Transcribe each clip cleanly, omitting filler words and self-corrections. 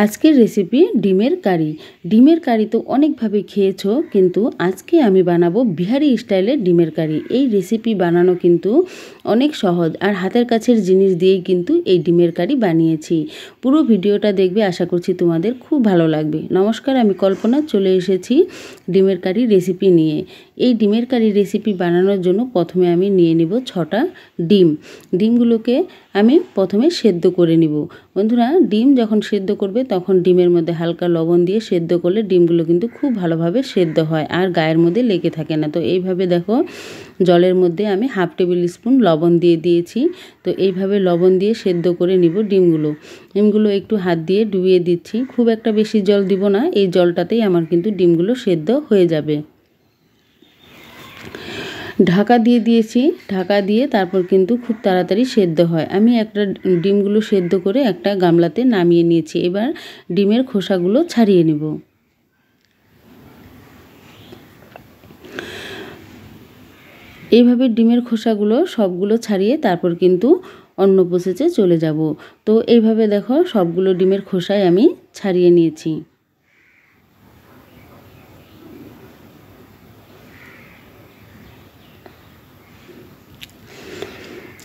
আজকের রেসিপি ডিমের কারি। ডিমের কারি তো অনেকভাবে খেয়েছো, কিন্তু আজকে আমি বানাবো বিহারি স্টাইলের ডিমের কারি। এই রেসিপি বানানো কিন্তু অনেক সহজ, আর হাতের কাছের জিনিস দিয়েই কিন্তু এই ডিমের কারি বানিয়েছি। পুরো ভিডিওটা দেখবে, আশা করছি তোমাদের খুব ভালো লাগবে। নমস্কার, আমি কল্পনা চলে এসেছি ডিমের কারি রেসিপি নিয়ে। এই ডিমের কারি রেসিপি বানানোর জন্য প্রথমে আমি নিয়ে নিব 6টা ডিম। ডিমগুলোকে আমি প্রথমে সেদ্ধ করে নিব। বন্ধুরা, ডিম যখন সেদ্ধ করবে তখন ডিমের মধ্যে হালকা লবণ দিয়ে সেদ্ধ করলে ডিমগুলো কিন্তু খুব ভালোভাবে সেদ্ধ হয় আর গায়ের মধ্যে লেগে থাকে না। তো এইভাবে দেখো, জলের মধ্যে আমি হাফ টেবিল স্পুন লবণ দিয়ে দিয়েছি। তো এইভাবে লবণ দিয়ে সেদ্ধ করে নিব ডিমগুলো একটু হাত দিয়ে ডুবিয়ে দিচ্ছি। খুব একটা বেশি জল দিব না, এই জলটাতেই আমার কিন্তু ডিমগুলো সেদ্ধ হয়ে যাবে। ঢাকা দিয়ে দিয়েছি, ঢাকা দিয়ে তারপর কিন্তু খুব তাড়াতাড়ি সেদ্ধ হয়। আমি একটা ডিমগুলো সেদ্ধ করে একটা গামলাতে নামিয়ে নিয়েছি। এবার ডিমের খোসাগুলো ছাড়িয়ে নেব। এইভাবে ডিমের খোসাগুলো সবগুলো ছাড়িয়ে তারপর কিন্তু অন্য প্রসেসে চলে যাব। তো এইভাবে দেখো, সবগুলো ডিমের খোসাই আমি ছাড়িয়ে নিয়েছি।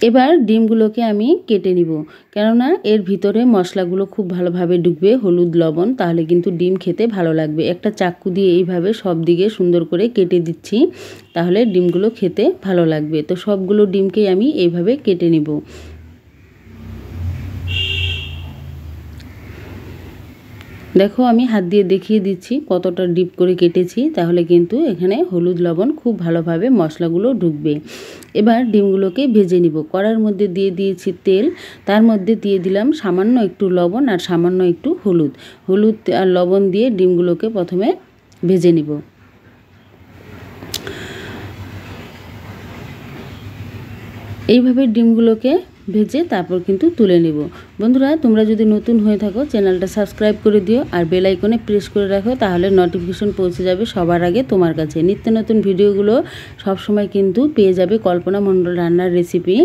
এবার ডিমগুলোকে আমি কেটে নিব, কেননা এর ভিতরে মশলাগুলো খুব ভালোভাবে ঢুকবে, হলুদ লবণ, তাহলে কিন্তু ডিম খেতে ভালো লাগবে। একটা চাকু দিয়ে এইভাবে সব দিকে সুন্দর করে কেটে দিচ্ছি, তাহলে ডিমগুলো খেতে ভালো লাগবে। তো সবগুলো ডিমকেই আমি এইভাবে কেটে নিব। দেখো, আমি হাত দিয়ে দেখিয়ে দিচ্ছি কতটা ডিপ করে কেটেছি, তাহলে কিন্তু এখানে হলুদ লবণ খুব ভালোভাবে মশলাগুলো ঢুকবে। এবার ডিমগুলোকে ভেজে নিব। কড়ার মধ্যে দিয়ে দিয়েছি তেল, তার মধ্যে দিয়ে দিলাম সামান্য একটু লবণ আর সামান্য একটু হলুদ আর লবণ দিয়ে ডিমগুলোকে প্রথমে ভেজে নিব। এইভাবে ডিমগুলোকে ভেজে তারপর কিন্তু তুলে নেব। বন্ধুরা, তোমরা যদি নতুন হয়ে থাকো চ্যানেলটা সাবস্ক্রাইব করে দিও আর বেল আইকনে প্রেস করে রাখো, তাহলে নোটিফিকেশন পৌঁছে যাবে সবার আগে তোমার কাছে। নিত্য নতুন ভিডিওগুলো সবসময় কিন্তু পেয়ে যাবে কল্পনা মণ্ডল রান্নার রেসিপি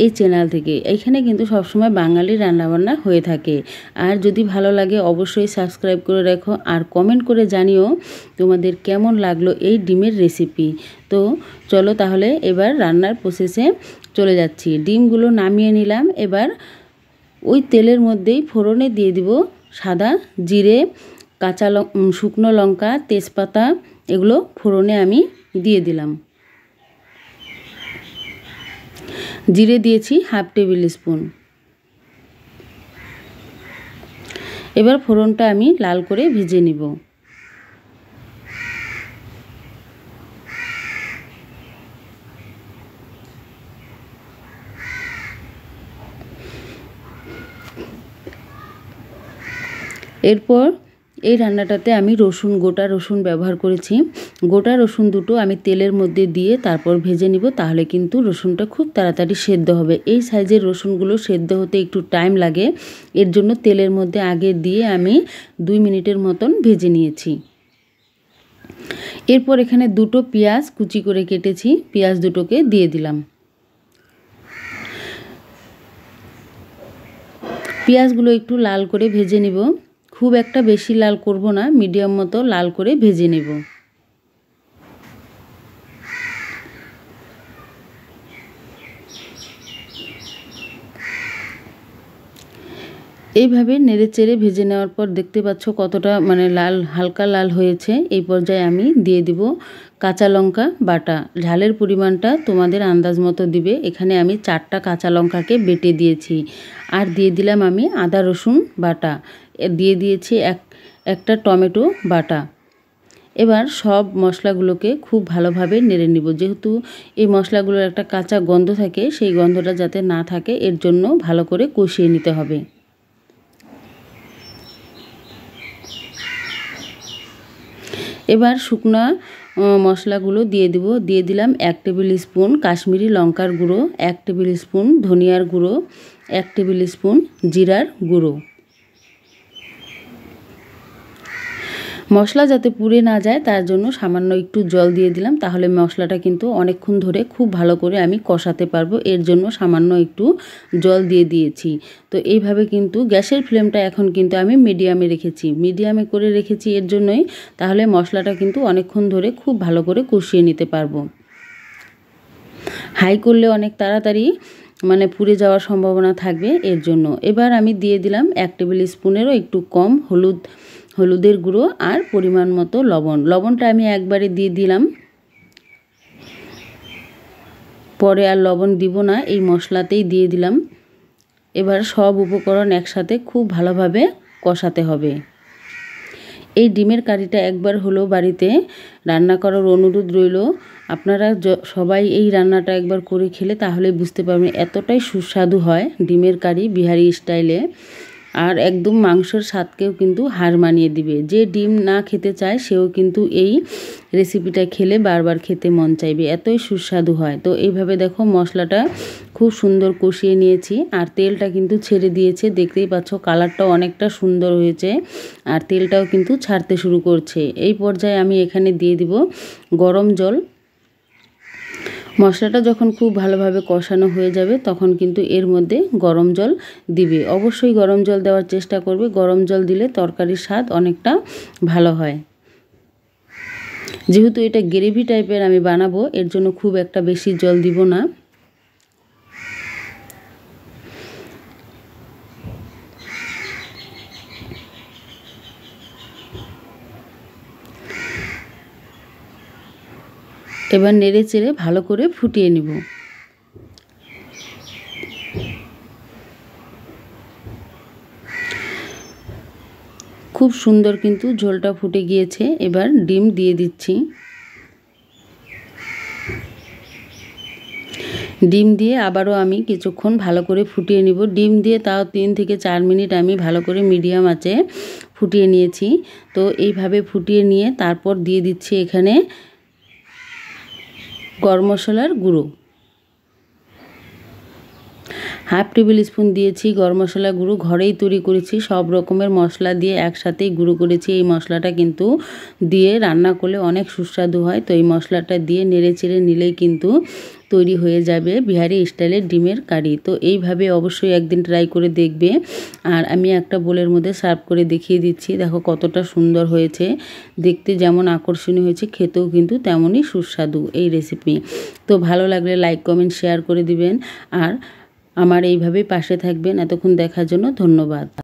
এই চ্যানেল থেকে। এইখানে কিন্তু সবসময় বাঙালি রান্নাবান্না হয়ে থাকে। আর যদি ভালো লাগে অবশ্যই সাবস্ক্রাইব করে রাখো, আর কমেন্ট করে জানিও তোমাদের কেমন লাগলো এই ডিমের রেসিপি। তো চলো তাহলে এবার রান্নার প্রসেসে চলে যাচ্ছি। ডিমগুলো নামিয়ে নিলাম। এবার ওই তেলের মধ্যেই ফোড়নে দিয়ে দিব সাদা জিরে, শুকনো লঙ্কা, তেজপাতা, এগুলো ফোড়নে আমি দিয়ে দিলাম। জিরে দিয়েছি হাফ টেবিল স্পুন। এবার ফোড়নটা আমি লাল করে ভেজে নিব। এরপর এই রান্নাটাতে আমি গোটা রসুন ব্যবহার করেছি। গোটা রসুন দুটো আমি তেলের মধ্যে দিয়ে তারপর ভেজে নিব, তাহলে কিন্তু রসুনটা খুব তাড়াতাড়ি সেদ্ধ হবে। এই সাইজের রসুনগুলো সেদ্ধ হতে একটু টাইম লাগে, এর জন্য তেলের মধ্যে আগে দিয়ে আমি 2 মিনিটের মতন ভেজে নিয়েছি। এরপর এখানে দুটো পেঁয়াজ কুচি করে কেটেছি, পেঁয়াজ দুটোকে দিয়ে দিলাম। পেঁয়াজগুলো একটু লাল করে ভেজে নিব, খুব একটা বেশি লাল করব না, মিডিয়াম মতো লাল করে ভেজে নেব। এইভাবে নেড়েচেড়ে ভেজে নেওয়ার পর দেখতে পাচ্ছ কতটা লাল, হালকা লাল হয়েছে। এই পর্যায়ে আমি দিয়ে দিব কাঁচা লঙ্কা বাটা। ঝালের পরিমাণটা তোমাদের আন্দাজ মতো দিবে। এখানে আমি 4টা কাঁচা লঙ্কাকে বেটে দিয়েছি, আর দিয়ে দিলাম আমি আদা রসুন বাটা, দিয়ে দিয়েছি একটা টমেটো বাটা। এবার সব মশলাগুলোকে খুব ভালোভাবে নেড়ে নিব। যেহেতু এই মশলাগুলোর একটা কাঁচা গন্ধ থাকে, সেই গন্ধটা যাতে না থাকে এর জন্য ভালো করে কষিয়ে নিতে হবে। এবার শুকনা মশলাগুলো দিয়ে দিলাম 1 টেবিল স্পুন কাশ্মীরি লঙ্কার গুঁড়ো, 1 টেবিল স্পুন ধনিয়ার গুঁড়ো, 1 টেবিল স্পুন জিরার গুঁড়ো। মশলা যাতে পুড়ে না যায় তার জন্য সামান্য একটু জল দিয়ে দিলাম, তাহলে মশলাটা কিন্তু অনেকক্ষণ ধরে খুব ভালো করে আমি কষাতে পারবো। এর জন্য সামান্য একটু জল দিয়ে দিয়েছি। তো এইভাবে কিন্তু গ্যাসের ফ্লেমটা এখন কিন্তু আমি মিডিয়ামে রেখেছি, মিডিয়ামে করে রেখেছি এর জন্যই, তাহলে মশলাটা কিন্তু অনেকক্ষণ ধরে খুব ভালো করে কষিয়ে নিতে পারবো। হাই করলে অনেক তাড়াতাড়ি পুড়ে যাওয়ার সম্ভাবনা থাকবে, এর জন্য। এবার আমি দিয়ে দিলাম 1 টেবিল স্পুনেরও একটু কম হলুদের গুঁড়ো আর পরিমাণ মতো লবণ। লবণটা আমি একবারে দিয়ে দিলাম, পরে আর লবণ দিব না, এই মশলাতেই দিয়ে দিলাম। এবার সব উপকরণ একসাথে খুব ভালোভাবে কষাতে হবে। এই ডিমের কারিটা একবার হলেও বাড়িতে রান্না করার অনুরোধ রইল। আপনারা সবাই এই রান্নাটা একবার করে খেলে তাহলে বুঝতে পারবেন এতটাই সুস্বাদু হয় ডিমের কারি বিহারি স্টাইলে। আর একদম মাংসের স্বাদকেও কিন্তু হার মানিয়ে দিবে। যে ডিম না খেতে চায় সেও কিন্তু এই রেসিপিটা খেলে বারবার খেতে মন চাইবে, এতই সুস্বাদু হয়। তো এইভাবে দেখো মশলাটা খুব সুন্দর কষিয়ে নিয়েছি, আর তেলটা কিন্তু ছেড়ে দিয়েছে, দেখতেই পাচ্ছ কালারটাও অনেকটা সুন্দর হয়েছে, আর তেলটাও কিন্তু ছাড়তে শুরু করছে। এই পর্যায়ে আমি এখানে দিয়ে দিব গরম জল। মশলাটা যখন খুব ভালোভাবে কষানো হয়ে যাবে তখন কিন্তু এর মধ্যে গরম জল দিবে। অবশ্যই গরম জল দেওয়ার চেষ্টা করবে, গরম জল দিলে তরকারির স্বাদ অনেকটা ভালো হয়। যেহেতু এটা গ্রেভি টাইপের আমি বানাবো, এর জন্য খুব একটা বেশি জল দিব না। এবার নেড়ে চেড়ে ভালো করে ফুটিয়ে নিব। খুব সুন্দর কিন্তু ঝোলটা ফুটে গিয়েছে। এবার ডিম দিয়ে দিচ্ছি। ডিম দিয়ে আবারও আমি কিছুক্ষণ ভালো করে ফুটিয়ে নিব। ডিম দিয়ে তাও 3 থেকে 4 মিনিট আমি ভালো করে মিডিয়াম আঁচে ফুটিয়ে নিয়েছি। তো এইভাবে ফুটিয়ে নিয়ে তারপর দিয়ে দিচ্ছি এখানে গরম মশলার গুঁড়ো। 1/2 টেবিল স্পুন দিয়েছি গরম মশলা গুঁড়ো, ঘরেই তৈরি করেছি, সব রকমের মশলা দিয়ে একসাথেই গুঁড়ো করেছি। এই মশলাটা কিন্তু দিয়ে রান্না করলে অনেক সুস্বাদু হয়। তো এই মশলাটা দিয়ে নেড়ে চেড়ে নিলেই কিন্তু তৈরি হয়ে যাবে বিহারি স্টাইলের ডিমের কারি। তো এইভাবে অবশ্যই একদিন ট্রাই করে দেখবে। আর আমি একটা বোলের মধ্যে সার্ভ করে দেখিয়ে দিচ্ছি, দেখো কতটা সুন্দর হয়েছে, দেখতে যেমন আকর্ষণীয় হয়েছে খেতেও কিন্তু তেমনই সুস্বাদু এই রেসিপি। তো ভালো লাগলে লাইক কমেন্ট শেয়ার করে দিবেন, আর আমার এইভাবেই পাশে থাকবেন। এতক্ষণ দেখার জন্য ধন্যবাদ।